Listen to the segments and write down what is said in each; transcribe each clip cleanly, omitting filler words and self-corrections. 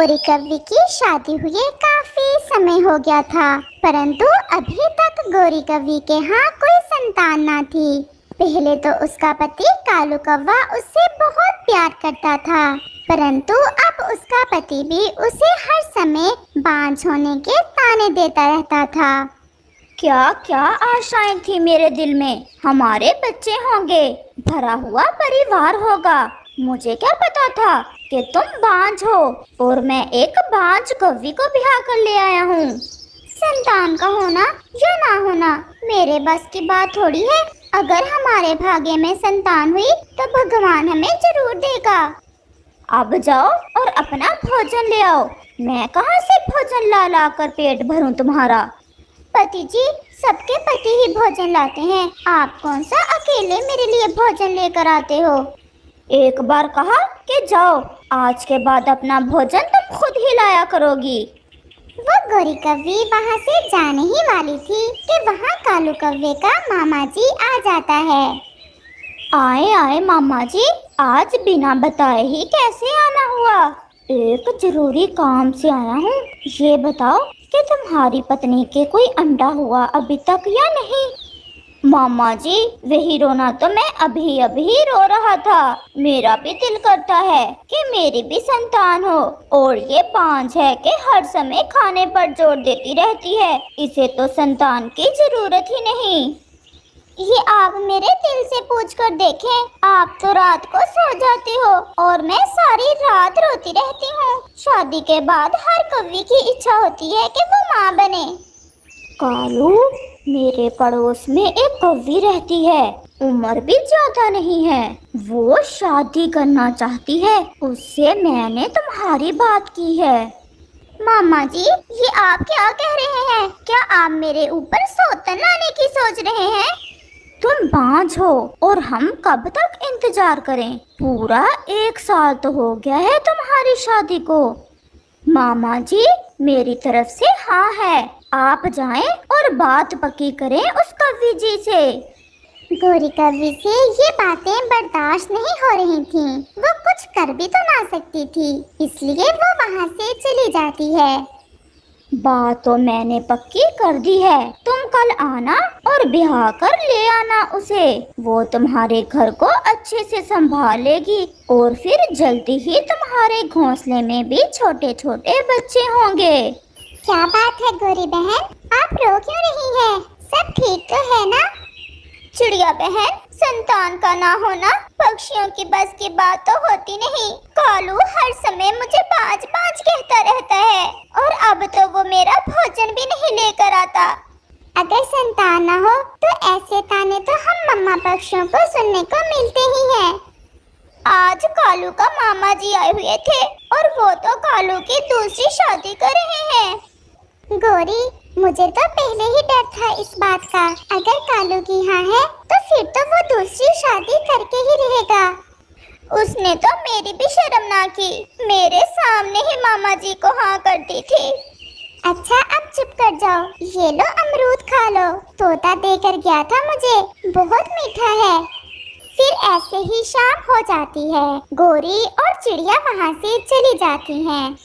गोरी कव्वी की शादी हुए काफी समय हो गया था, परंतु अभी तक गोरी कव्वी के यहाँ कोई संतान ना थी। पहले तो उसका पति कालू कौवा उससे बहुत प्यार करता था, परंतु अब उसका पति भी उसे हर समय बांझ होने के ताने देता रहता था। क्या क्या आशाएं थी मेरे दिल में। हमारे बच्चे होंगे, भरा हुआ परिवार होगा। मुझे क्या पता था कि तुम बांझ हो और मैं एक बांझ कौवी को ब्याह कर ले आया हूँ। संतान का होना या ना होना मेरे बस की बात थोड़ी है। अगर हमारे भाग्य में संतान हुई तो भगवान हमें जरूर देगा। अब जाओ और अपना भोजन ले आओ। मैं कहाँ से भोजन ला ला कर पेट भरूं तुम्हारा। पति जी, सबके पति ही भोजन लाते हैं, आप कौन सा अकेले मेरे लिए भोजन लेकर आते हो। एक बार कहा कि जाओ, आज के बाद अपना भोजन तुम खुद ही लाया करोगी। वो गोरी कव्वी वहाँ से जाने ही वाली थी कि वहाँ कालू कव्वे का मामा जी आ जाता है। आए आए मामा जी, आज बिना बताए ही कैसे आना हुआ। एक जरूरी काम से आया हूँ। ये बताओ कि तुम्हारी पत्नी के कोई अंडा हुआ अभी तक या नहीं। मामा जी, वही रोना तो मैं अभी अभी रो रहा था। मेरा भी दिल करता है कि मेरी भी संतान हो, और ये बांझ है कि हर समय खाने पर जोर देती रहती है। इसे तो संतान की जरूरत ही नहीं। ये आप मेरे दिल से पूछ कर देखें, आप तो रात को सो जाते हो और मैं सारी रात रोती रहती हूँ। शादी के बाद हर कव्वी की इच्छा होती है कि वो माँ बने। कालू, मेरे पड़ोस में एक कव्वी रहती है, उम्र भी ज्यादा नहीं है। वो शादी करना चाहती है, उससे मैंने तुम्हारी बात की है। मामा जी, ये आप क्या कह रहे हैं? क्या आप मेरे ऊपर सौतन लाने की सोच रहे हैं? तुम बांझ हो और हम कब तक इंतजार करें। पूरा 1 साल तो हो गया है तुम्हारी शादी को। मामा जी, मेरी तरफ से हाँ है। आप जाएं और बात पक्की करें उस कव्वी जी से। गोरी कव्वी से ये बातें बर्दाश्त नहीं हो रही थीं। वो कुछ कर भी तो ना सकती थी, इसलिए वो वहाँ से चली जाती है। बात तो मैंने पक्की कर दी है। तुम कल आना और ब्याह कर ले आना उसे। वो तुम्हारे घर को अच्छे से संभाल लेगी और फिर जल्दी ही तुम्हारे घोंसले में भी छोटे छोटे बच्चे होंगे। क्या बात है गोरी बहन, आप रो क्यों रही हैं? सब ठीक तो है ना? चिड़िया बहन, संतान का ना होना पक्षियों की बस की बात तो होती नहीं। कालू हर समय मुझे बाज बाज कहता रहता है, और अब तो वो मेरा भोजन भी नहीं लेकर आता। अगर संतान ना हो तो ऐसे ताने तो हम मम्मा पक्षियों को सुनने को मिलते ही हैं। आज कालू का मामा जी आए हुए थे और वो तो कालू की दूसरी शादी कर रहे हैं। गोरी, मुझे तो पहले ही डर था इस बात का। अगर कालू की हाँ है तो फिर तो वो दूसरी शादी करके ही रहेगा। उसने तो मेरी भी शर्म ना की, मेरे सामने ही मामा जी को हाँ करती थी। अच्छा, अब चुप कर जाओ। ये लो अमरूद खा लो, तोता देकर गया था मुझे, बहुत मीठा है। फिर ऐसे ही शाम हो जाती है। गोरी और चिड़िया वहाँ से चली जाती हैं।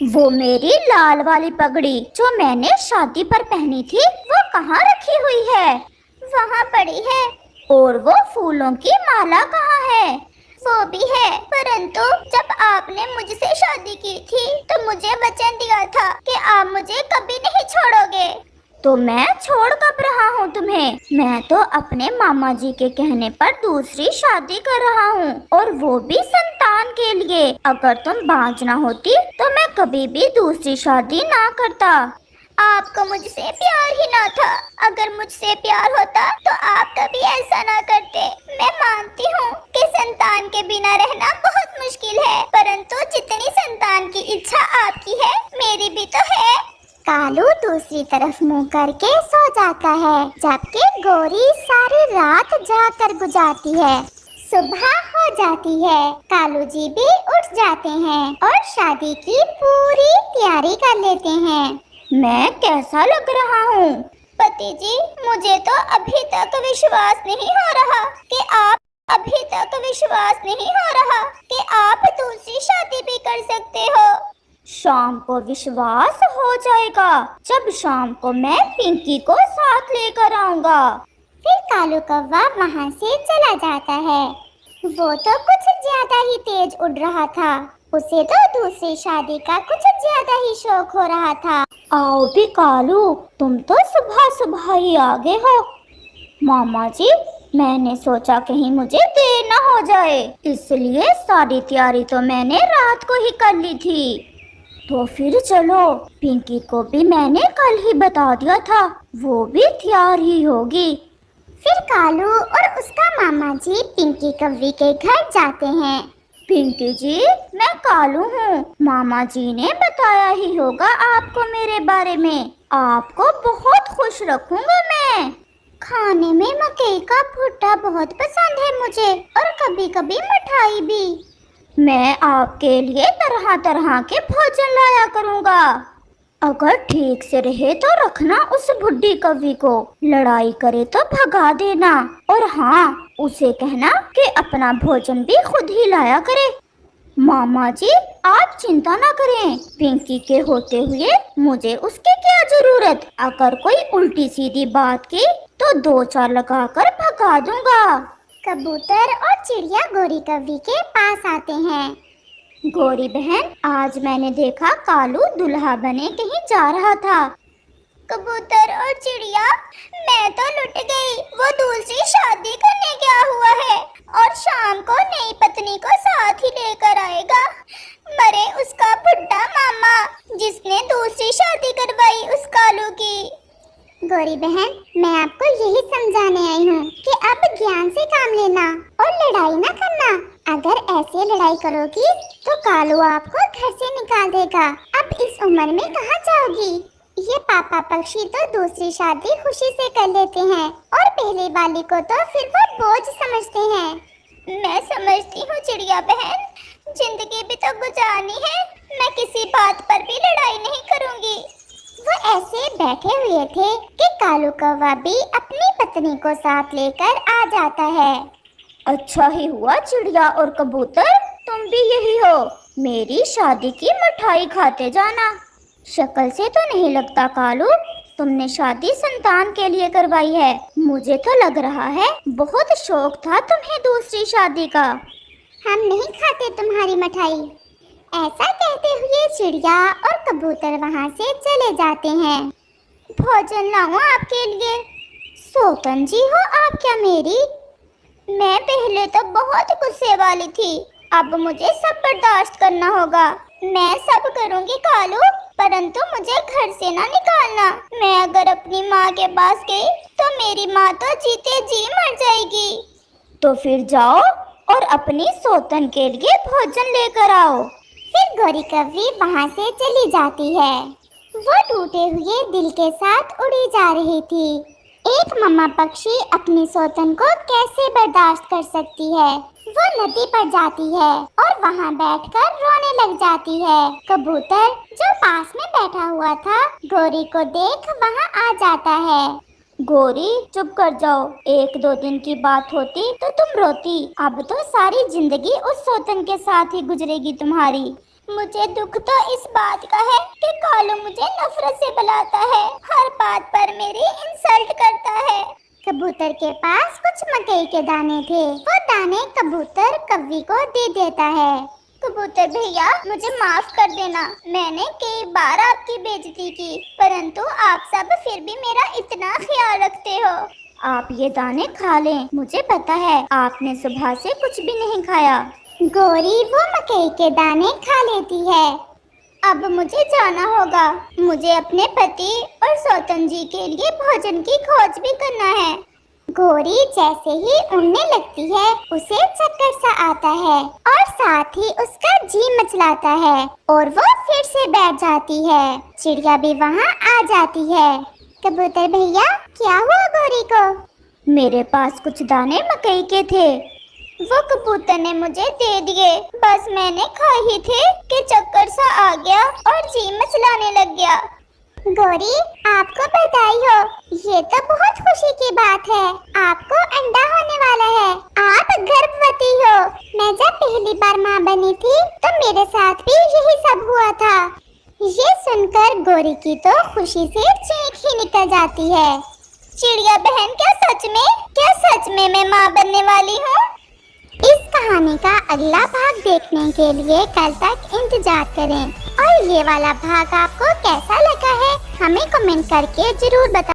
वो मेरी लाल वाली पगड़ी जो मैंने शादी पर पहनी थी, वो कहाँ रखी हुई है? वहाँ पड़ी है। और वो फूलों की माला कहाँ है? वो भी है, परंतु जब आपने मुझसे शादी की थी तो मुझे वचन दिया था कि आप मुझे कभी नहीं छोड़ोगे। तो मैं छोड़ कब रहा हूँ तुम्हें? मैं तो अपने मामा जी के कहने पर दूसरी शादी कर रहा हूँ, और वो भी संतान के लिए। अगर तुम बांझ ना होती तो मैं कभी भी दूसरी शादी ना करता। आपको मुझसे प्यार ही ना था। अगर मुझसे प्यार होता तो आप कभी ऐसा ना करते। मैं मानती हूँ कि संतान के बिना रहना बहुत मुश्किल है, परंतु जितनी संतान की इच्छा आपकी है, मेरी भी तो है। कालू दूसरी तरफ मुंह करके सो जाता है, जबकि गोरी सारी रात जाकर गुजारती है। सुबह हो जाती है, कालू जी भी उठ जाते हैं और शादी की पूरी तैयारी कर लेते हैं। मैं कैसा लग रहा हूँ? पति जी, मुझे तो अभी तक विश्वास नहीं हो रहा कि आप दूसरी शादी भी कर सकते हो। शाम को विश्वास हो जाएगा जब शाम को मैं पिंकी को साथ लेकर आऊंगा। फिर कालू कौवा वहाँ से चला जाता है। वो तो कुछ ज्यादा ही तेज उड़ रहा था। उसे तो दूसरी शादी का कुछ ज्यादा ही शौक हो रहा था। आओ भी कालू, तुम तो सुबह सुबह ही आ गए हो। मामा जी, मैंने सोचा कहीं मुझे देर ना हो जाए, इसलिए सारी तैयारी तो मैंने रात को ही कर ली थी। तो फिर चलो, पिंकी को भी मैंने कल ही बता दिया था, वो भी तैयार ही होगी। फिर कालू और उसका मामा जी पिंकी कौवी के घर जाते हैं। पिंकी जी, मैं कालू हूँ। मामा जी ने बताया ही होगा आपको मेरे बारे में। आपको बहुत खुश रखूंगा मैं। खाने में मकई का भुट्टा बहुत पसंद है मुझे, और कभी कभी मिठाई भी। मैं आपके लिए तरह तरह के भोजन लाया करूँगा। अगर ठीक से रहे तो रखना उस बुढ़ी कौवी को, लड़ाई करे तो भगा देना। और हाँ, उसे कहना कि अपना भोजन भी खुद ही लाया करे। मामा जी, आप चिंता ना करें, पिंकी के होते हुए मुझे उसकी क्या जरूरत। अगर कोई उल्टी सीधी बात की तो 2-4 लगाकर भगा दूंगा। कबूतर और चिड़िया गोरी कौवी के पास आते हैं। गोरी बहन, आज मैंने देखा कालू दुल्हा बने कहीं जा रहा था। कबूतर और चिड़िया, मैं तो लुट गई। वो दूसरी शादी करने गया हुआ है और शाम को नई पत्नी को साथ ही लेकर आएगा। मरे उसका बुढ़ा मामा जिसने दूसरी शादी करवाई उस कालू की। गोरी बहन, मैं आपको यही समझाने आई हूँ कि अब ज्ञान से काम लेना और लड़ाई ना करना। अगर ऐसे लड़ाई करोगी तो कालू आपको घर से निकाल देगा। अब इस उम्र में कहाँ जाओगी? ये पापा पक्षी तो दूसरी शादी खुशी से कर लेते हैं और पहले वाली को तो फिर वो बोझ समझते हैं। मैं समझती हूँ चिड़िया बहन, जिंदगी भी तो गुजारनी है। मैं किसी बात पर भी लड़ाई नहीं करूँगी। वो ऐसे बैठे हुए थे कि कालू कौवा भी अपनी पत्नी को साथ लेकर आ जाता है। अच्छा ही हुआ चिड़िया और कबूतर, तुम भी यही हो। मेरी शादी की मिठाई खाते जाना। शक्ल से तो नहीं लगता कालू तुमने शादी संतान के लिए करवाई है। मुझे तो लग रहा है बहुत शौक था तुम्हें दूसरी शादी का। हम नहीं खाते तुम्हारी मिठाई। ऐसा कहते हुए चिड़िया और कबूतर वहाँ से चले जाते हैं। भोजन लाऊं आपके लिए? सोतन जी हो आप क्या मेरी? मैं पहले तो बहुत गुस्से वाली थी, अब मुझे सब बर्दाश्त करना होगा। मैं सब करूँगी कालू, परंतु मुझे घर से ना निकालना। मैं अगर अपनी माँ के पास गई तो मेरी माँ तो जीते जी मर जाएगी। तो फिर जाओ और अपनी सोतन के लिए भोजन लेकर आओ। फिर गोरी कौवी वहाँ से चली जाती है। वो टूटे हुए दिल के साथ उड़ी जा रही थी। एक मम्मा पक्षी अपनी सोतन को कैसे बर्दाश्त कर सकती है। वो नदी पर जाती है और वहाँ बैठकर रोने लग जाती है। कबूतर जो पास में बैठा हुआ था गोरी को देख वहाँ आ जाता है। गोरी, चुप कर जाओ। 1-2 दिन की बात होती तो तुम रोती, अब तो सारी जिंदगी उस सोतन के साथ ही गुजरेगी तुम्हारी। मुझे दुख तो इस बात का है कि कालू मुझे नफरत से बुलाता है, हर बात पर मेरी इंसल्ट करता है। कबूतर के पास कुछ मकई के दाने थे। वो दाने कबूतर कौवी को दे देता है। कबूतर भैया, मुझे माफ कर देना। मैंने कई बार आपकी बेइज्जती की, परंतु आप सब फिर भी मेरा इतना ख्याल रखते हो। आप ये दाने खा लें, मुझे पता है आपने सुबह से कुछ भी नहीं खाया। गोरी वो मकई के दाने खा लेती है। अब मुझे जाना होगा। मुझे अपने पति और सोतन जी के लिए भोजन की खोज भी करना है। गोरी जैसे ही उड़ने लगती है उसे चक्कर सा आता है और साथ ही उसका जी मचलाता है और वो फिर से बैठ जाती है। चिड़िया भी वहाँ आ जाती है। कबूतर भैया, क्या हुआ गोरी को? मेरे पास कुछ दाने मकई के थे, वो कबूतर ने मुझे दे दिए। बस मैंने खाए ही थे कि चक्कर सा आ गया और जी मचलाने लग गया। गोरी, आपको बधाई हो, ये तो बहुत खुशी की बात है। आपको अंडा होने वाला है। आप गर्भवती हो। मैं जब पहली बार माँ बनी थी तो मेरे साथ भी यही सब हुआ था। ये सुनकर गोरी की तो खुशी से चीख ही निकल जाती है। चिड़िया बहन, क्या सच में मैं माँ बनने वाली हूँ? इस कहानी का अगला भाग देखने के लिए कल तक इंतजार करें। और ये वाला भाग आपको कैसा लगा है हमें कमेंट करके जरूर बताएं।